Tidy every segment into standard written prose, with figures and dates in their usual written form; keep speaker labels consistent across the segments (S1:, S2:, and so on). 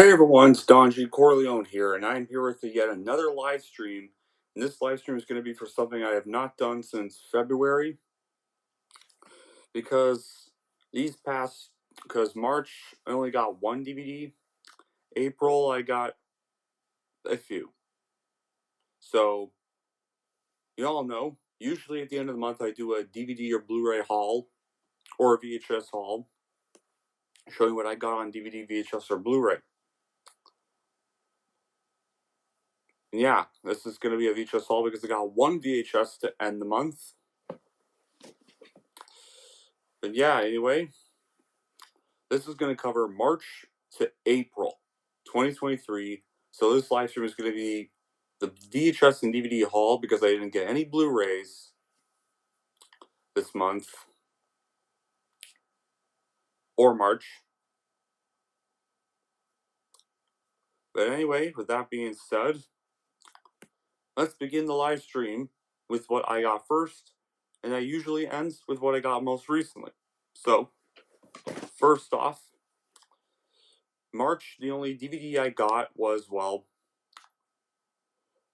S1: Hey everyone, it's Don G. Corleone here, and I'm here with yet another live stream. And this live stream is going to be for something I have not done since February because because March I only got one DVD, April I got a few. So, you all know, usually at the end of the month I do a DVD or Blu-ray haul or a VHS haul showing what I got on DVD, VHS, or Blu-ray. And yeah, this is going to be a VHS haul because I got one VHS to end the month. But yeah, anyway, this is going to cover March to April 2023. So this live stream is going to be the VHS and DVD haul because I didn't get any Blu-rays this month or March. But anyway, with that being said, let's begin the live stream with what I got first, and that usually ends with what I got most recently. So, first off, March, the only DVD I got was, well,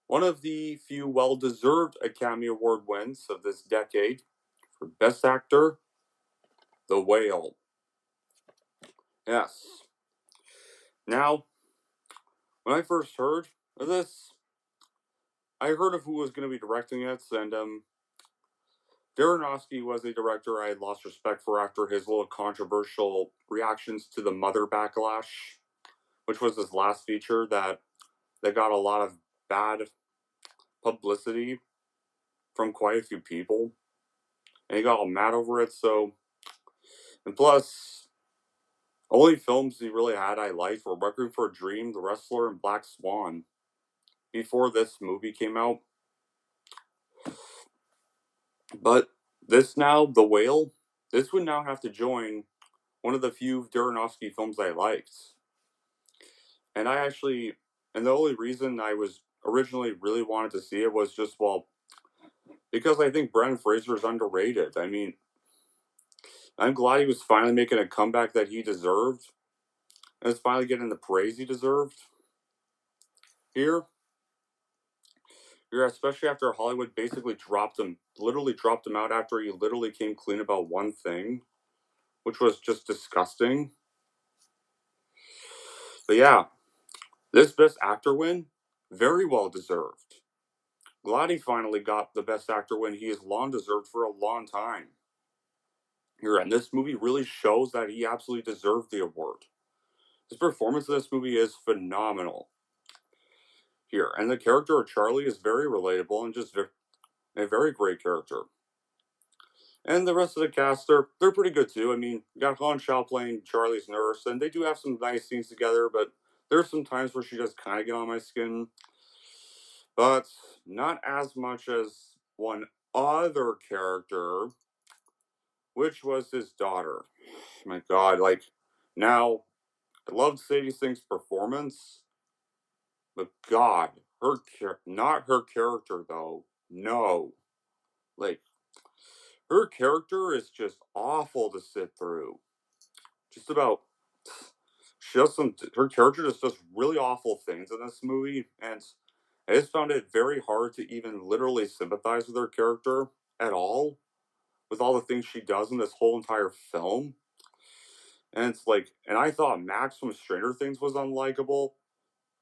S1: one of the few well-deserved Academy Award wins of this decade for Best Actor, The Whale. Yes. Now, when I first heard of this, I heard of who was going to be directing it, and Aronofsky was a director I had lost respect for after his little controversial reactions to the Mother backlash, which was his last feature that got a lot of bad publicity from quite a few people, and he got all mad over it. So, and plus, only films he really had I liked were Requiem for a Dream, The Wrestler, and Black Swan before this movie came out. But this now, The Whale, this would now have to join one of the few Aronofsky films I liked. And and the only reason I was originally really wanted to see it was just, well, because I think Brendan Fraser is underrated. I mean, I'm glad he was finally making a comeback that he deserved, and is finally getting the praise he deserved here. Here, especially after Hollywood basically literally dropped him out after he literally came clean about one thing, which was just disgusting. But yeah, this Best Actor win, very well deserved. Glad he finally got the Best Actor win he has long deserved for a long time. Here, and this movie really shows that he absolutely deserved the award. His performance in this movie is phenomenal. Here, and the character of Charlie is very relatable and just a very great character. And the rest of the cast, they're pretty good too. I mean, you got Han Shao playing Charlie's nurse, and they do have some nice scenes together, but there's some times where she does kind of get on my skin. But not as much as one other character, which was his daughter. My God, like, now, I loved Sadie Sink's performance, but God, not her character though. No, like, her character is just awful to sit through. Just about, her character just does really awful things in this movie, and I just found it very hard to even literally sympathize with her character at all, with all the things she does in this whole entire film. And it's like, and I thought Max from Stranger Things was unlikable.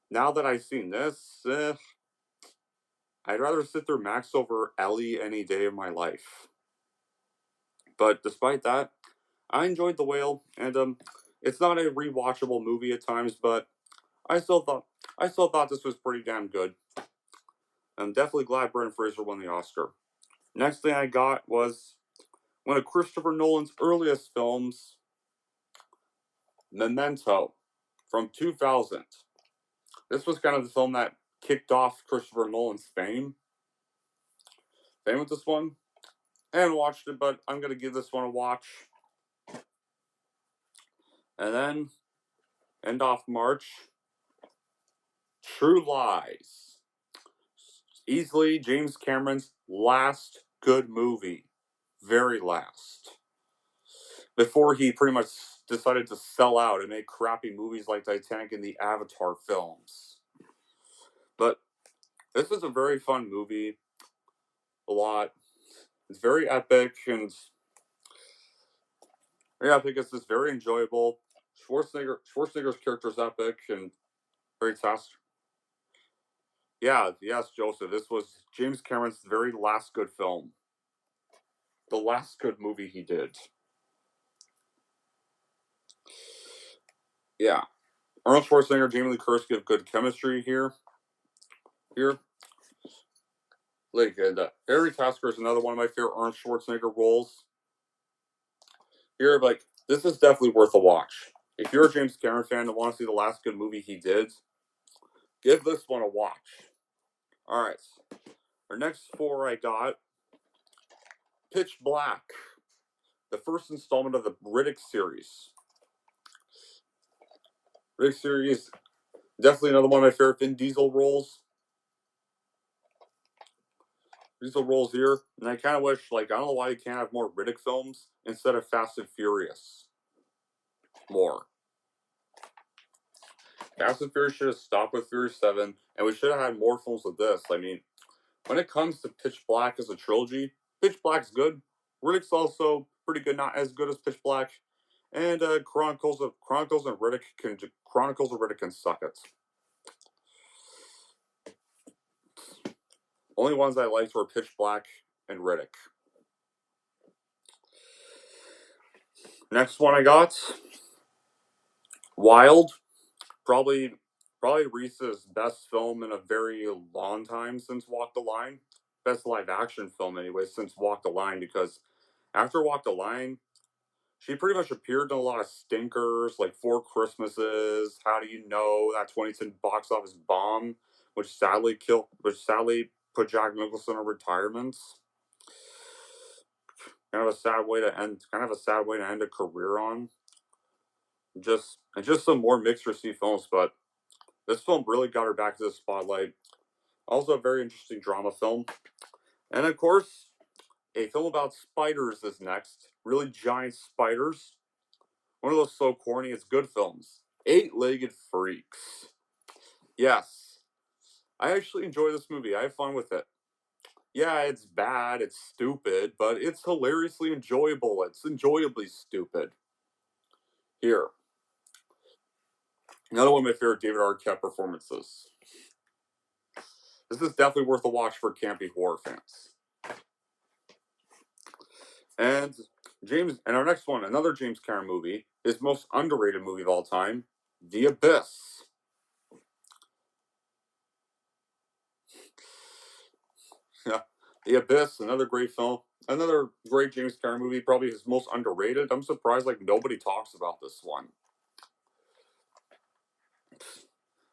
S1: Now that I've seen this, I'd rather sit through Max over Ellie any day of my life. But despite that, I enjoyed The Whale, and it's not a rewatchable movie at times, but I still thought this was pretty damn good. I'm definitely glad Brendan Fraser won the Oscar. Next thing I got was one of Christopher Nolan's earliest films, Memento, from 2000. This was kind of the film that kicked off Christopher Nolan's fame. Fame with this one. I haven't watched it, but I'm going to give this one a watch. And then, end off March, True Lies. Easily James Cameron's last good movie. Very last. before he pretty much decided to sell out and make crappy movies like Titanic and the Avatar films. But this is a very fun movie. A lot. It's very epic, and yeah, I think it's just very enjoyable. Schwarzenegger's character is epic and very fast. Yeah, yes, Joseph. This was James Cameron's very last good film. The last good movie he did. Yeah. Arnold Schwarzenegger, Jamie Lee Curtis give good chemistry here. Like, and Harry Tasker is another one of my favorite Arnold Schwarzenegger roles. Here, like, this is definitely worth a watch. If you're a James Cameron fan and want to see the last good movie he did, give this one a watch. Alright. Our next four I got Pitch Black, the first installment of the Riddick series. Riddick series, definitely another one of my favorite Vin Diesel roles. Diesel roles here, and I kind of wish, like, I don't know why you can't have more Riddick films instead of Fast and Furious. More. Fast and Furious should have stopped with Furious 7, and we should have had more films of this. I mean, when it comes to Pitch Black as a trilogy, Pitch Black's good. Riddick's also pretty good, not as good as Pitch Black. And Chronicles of Riddick can suck it. Only ones I liked were Pitch Black and Riddick. Next one I got Wild. Probably Reese's best film in a very long time since Walk the Line. Best live action film anyway since Walk the Line, because after Walk the Line, she pretty much appeared in a lot of stinkers like Four Christmases, How Do You Know, that 2010 box office bomb, which sadly put Jack Nicholson in retirement. Kind of a sad way to end a career on. Just some more mixed receipt films, but this film really got her back to the spotlight. Also a very interesting drama film. And of course, a film about spiders is next. Really giant spiders. One of those so corny it's good films. Eight-Legged Freaks. Yes. I actually enjoy this movie. I have fun with it. Yeah, it's bad, it's stupid, but it's hilariously enjoyable. It's enjoyably stupid. Here. Another one of my favorite David Arquette performances. This is definitely worth a watch for campy horror fans. And our next one, another James Cameron movie, his most underrated movie of all time, The Abyss. Yeah, The Abyss, another great film, another great James Cameron movie, probably his most underrated. I'm surprised like nobody talks about this one.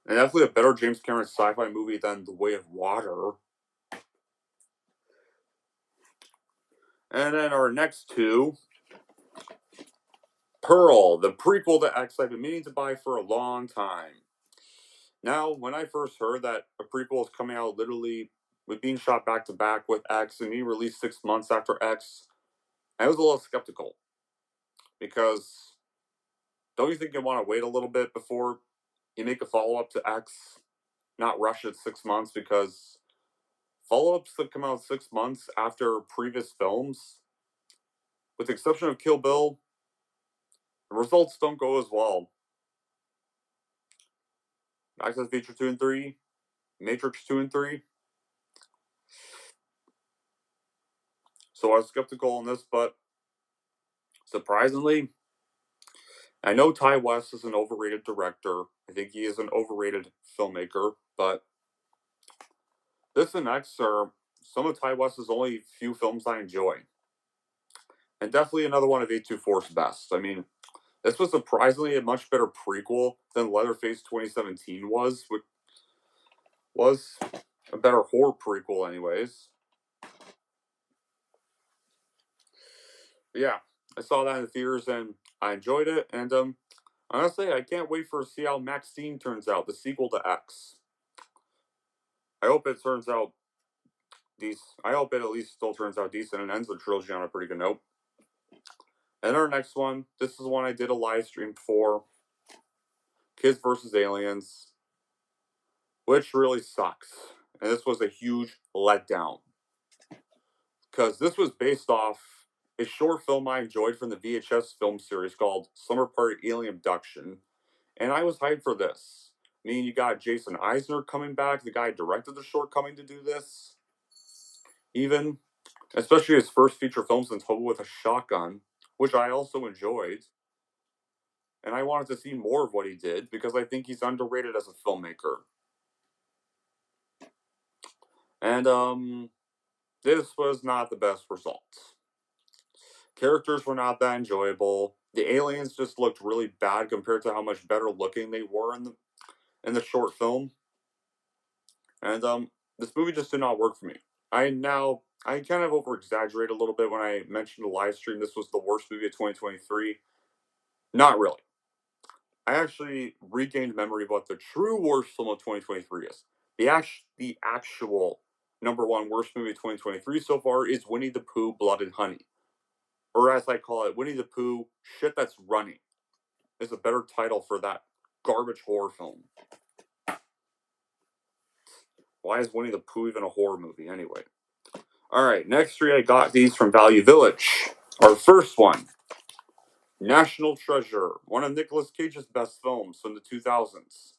S1: And definitely a better James Cameron sci-fi movie than The Way of Water. And then our next two, Pearl, the prequel to X I've been meaning to buy for a long time. Now, when I first heard that a prequel is coming out literally with being shot back to back with X and being released 6 months after X, I was a little skeptical. Because don't you think you want to wait a little bit before you make a follow up to X? Not rush it 6 months, because follow ups that come out 6 months after previous films, with the exception of Kill Bill, the results don't go as well. Back to the Future 2 and 3, Matrix 2 and 3. So I was skeptical on this, but surprisingly, I know Ty West is an overrated director. I think he is an overrated filmmaker, but this and X are some of Ty West's only few films I enjoy. And definitely another one of 824's best. I mean, this was surprisingly a much better prequel than Leatherface 2017 was, which was a better horror prequel anyways. But yeah, I saw that in the theaters and I enjoyed it, and honestly, I can't wait to see how Maxine turns out, the sequel to X. I hope it turns out decent. I hope it at least still turns out decent and ends the trilogy on a pretty good note. And our next one, this is one I did a live stream for, Kids vs. Aliens, which really sucks. And this was a huge letdown. Because this was based off a short film I enjoyed from the VHS film series called Summer Party Alien Abduction. And I was hyped for this. I mean, you got Jason Eisner coming back, the guy who directed the short, coming to do this. Even, especially his first feature film since Hobo with a Shotgun, which I also enjoyed. And I wanted to see more of what he did because I think he's underrated as a filmmaker. And this was not the best result. Characters were not that enjoyable. The aliens just looked really bad compared to how much better looking they were in the short film. And this movie just did not work for me. I kind of over exaggerate a little bit when I mentioned the live stream. This was the worst movie of 2023. Not really. I actually regained memory of what the true worst film of 2023 is. The actual number one worst movie of 2023 so far is Winnie the Pooh, Blood and Honey. Or as I call it, Winnie the Pooh, Shit That's Running. Is a better title for that garbage horror film. Why is Winnie the Pooh even a horror movie anyway? Alright, next three I got these from Value Village. Our first one, National Treasure, one of Nicolas Cage's best films from the 2000s.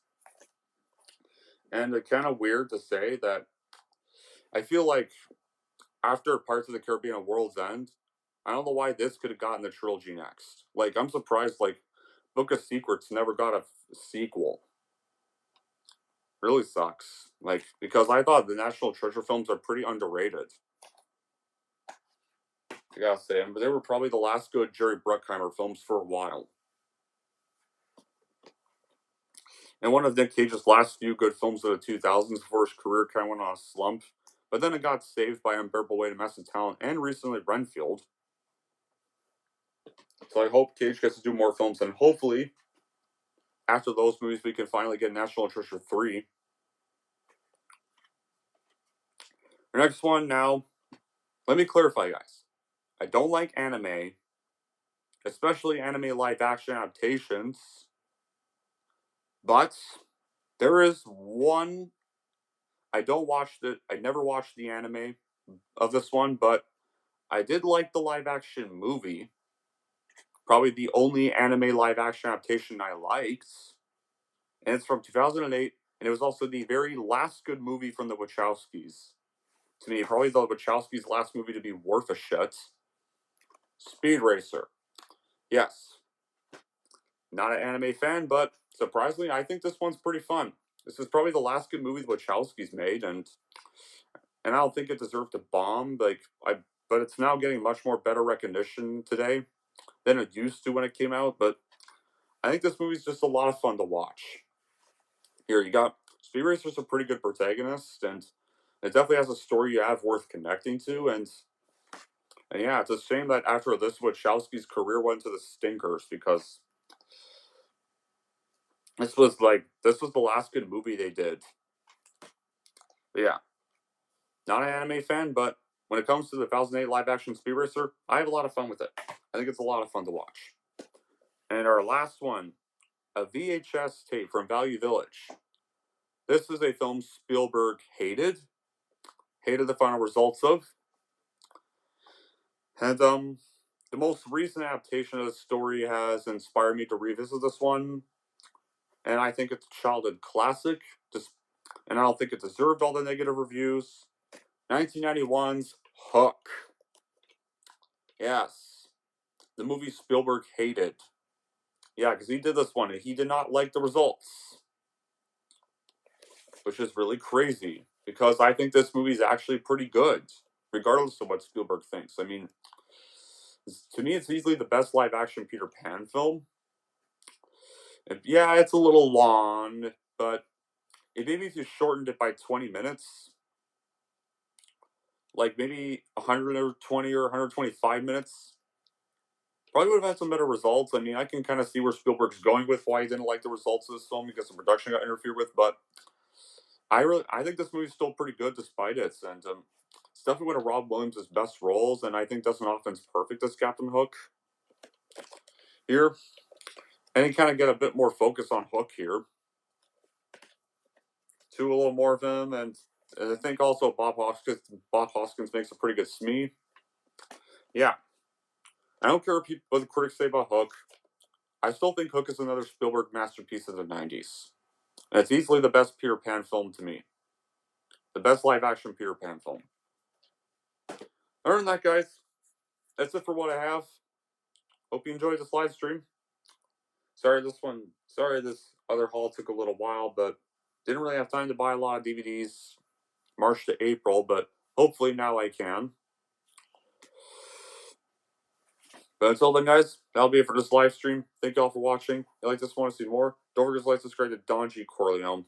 S1: And it's kind of weird to say that I feel like after Pirates of the Caribbean and World's End, I don't know why this could have gotten the trilogy next. Like, I'm surprised, like, Book of Secrets never got a sequel. Really sucks. Like, because I thought the National Treasure films are pretty underrated. I gotta say, but they were probably the last good Jerry Bruckheimer films for a while. And one of Nick Cage's last few good films of the 2000s before his career kind of went on a slump. But then it got saved by Unbearable Weight of Massive Talent and recently Renfield. So I hope Cage gets to do more films, and hopefully, after those movies, we can finally get National Treasure 3. The next one now, let me clarify, guys. I don't like anime, especially anime live action adaptations. But there is one. I never watched the anime of this one, but I did like the live action movie. Probably the only anime live action adaptation I liked. And it's from 2008, and it was also the very last good movie from the Wachowskis. To me, probably the Wachowskis' last movie to be worth a shit. Speed Racer. Yes. Not an anime fan, but surprisingly, I think this one's pretty fun. This is probably the last good movie the Wachowskis made, and I don't think it deserved to bomb. But it's now getting much more better recognition today than it used to when it came out. But I think this movie's just a lot of fun to watch. Here, you got Speed Racer's a pretty good protagonist, and it definitely has a story you have worth connecting to. And yeah, it's a shame that after this, Wachowski's career went to the stinkers because this was the last good movie they did. But yeah, not an anime fan, but when it comes to the 2008 live action Speed Racer, I have a lot of fun with it. I think it's a lot of fun to watch. And our last one, a VHS tape from Value Village. This is a film Spielberg hated the final results of. And the most recent adaptation of the story has inspired me to revisit this one. And I think it's a childhood classic. And I don't think it deserved all the negative reviews. 1991's Hook. Yes. The movie Spielberg hated. Yeah, because he did this one and he did not like the results. Which is really crazy. Because I think this movie is actually pretty good. Regardless of what Spielberg thinks. I mean, to me, it's easily the best live action Peter Pan film. And yeah, it's a little long, but maybe if you shortened it by 20 minutes, like maybe 120 or 125 minutes, probably would have had some better results. I mean, I can kind of see where Spielberg's going with why he didn't like the results of this film because the production got interfered with, but I think this movie's still pretty good despite it, and it's definitely one of Rob Williams' best roles, and I think Dustin Hoffman's perfect as Captain Hook. here. And you kind of get a bit more focus on Hook here. A little more of him, and I think also Bob Hoskins makes a pretty good Smee. Yeah. I don't care what the critics say about Hook. I still think Hook is another Spielberg masterpiece of the 90s. And it's easily the best Peter Pan film to me. The best live-action Peter Pan film. Other than that, guys, that's it for what I have. Hope you enjoyed this live stream. Sorry this other haul took a little while, but didn't really have time to buy a lot of DVDs March to April, but hopefully now I can. But until then, guys, that'll be it for this live stream. Thank you all for watching. If you like this, want to see more, don't forget to like, subscribe to Don G. Corleone.